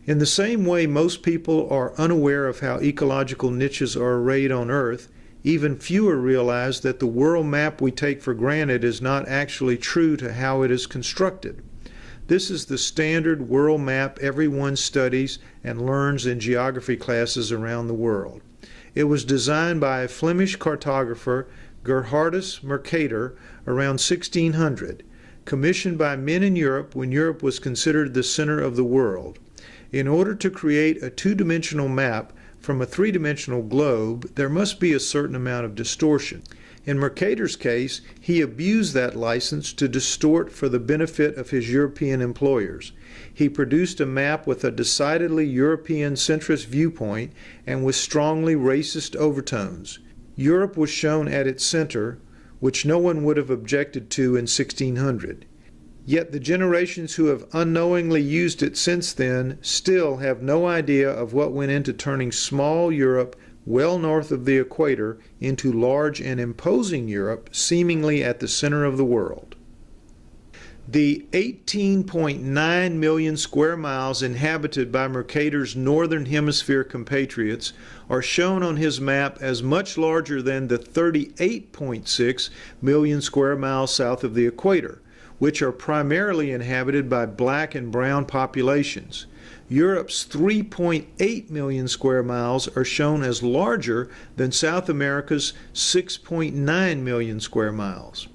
In the same way most people are unaware of how ecological niches are arrayed on Earth, even fewer realize that the world map we take for granted is not actually true to how it is constructed. This is the standard world map everyone studies and learns in geography classes around the world. It was designed by a Flemish cartographer, Gerhardus Mercator, around 1600, commissioned by men in Europe when Europe was considered the center of the world. In order to create a two-dimensional map from a three-dimensional globe, there must be a certain amount of distortion. In Mercator's case, he abused that license to distort for the benefit of his European employers. He produced a map with a decidedly European centrist viewpoint and with strongly racist overtones. Europe was shown at its center, which no one would have objected to in 1600. Yet the generations who have unknowingly used it since then still have no idea of what went into turning small Europe well north of the equator into large and imposing Europe seemingly at the center of the world. The 18.9 million square miles inhabited by Mercator's Northern Hemisphere compatriots are shown on his map as much larger than the 38.6 million square miles south of the equator, which are primarily inhabited by black and brown populations. Europe's 3.8 million square miles are shown as larger than South America's 6.9 million square miles.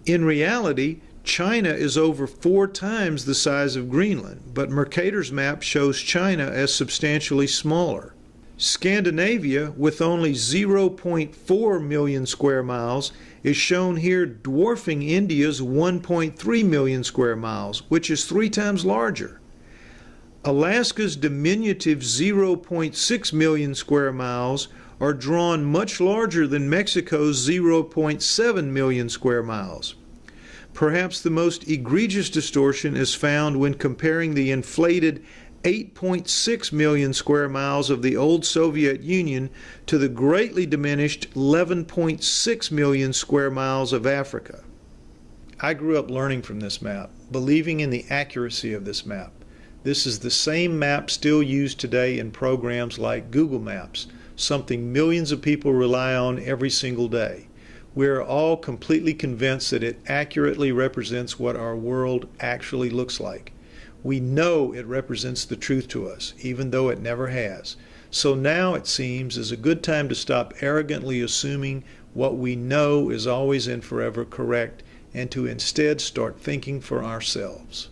In reality, China is over 4 times the size of Greenland, but Mercator's map shows China as substantially smaller. Scandinavia, with only 0.4 million square miles, is shown here dwarfing India's 1.3 million square miles, which is 3 times larger. Alaska's diminutive 0.6 million square miles are drawn much larger than Mexico's 0.7 million square miles. Perhaps the most egregious distortion is found when comparing the inflated 8.6 million square miles of the old Soviet Union to the greatly diminished 11.6 million square miles of Africa. I grew up learning from this map, believing in the accuracy of this map. This is the same map still used today in programs like Google Maps, something millions of people rely on every single day. We are all completely convinced that it accurately represents what our world actually looks like. We know it represents the truth to us, even though it never has. So now, it seems, is a good time to stop arrogantly assuming what we know is always and forever correct, and to instead start thinking for ourselves.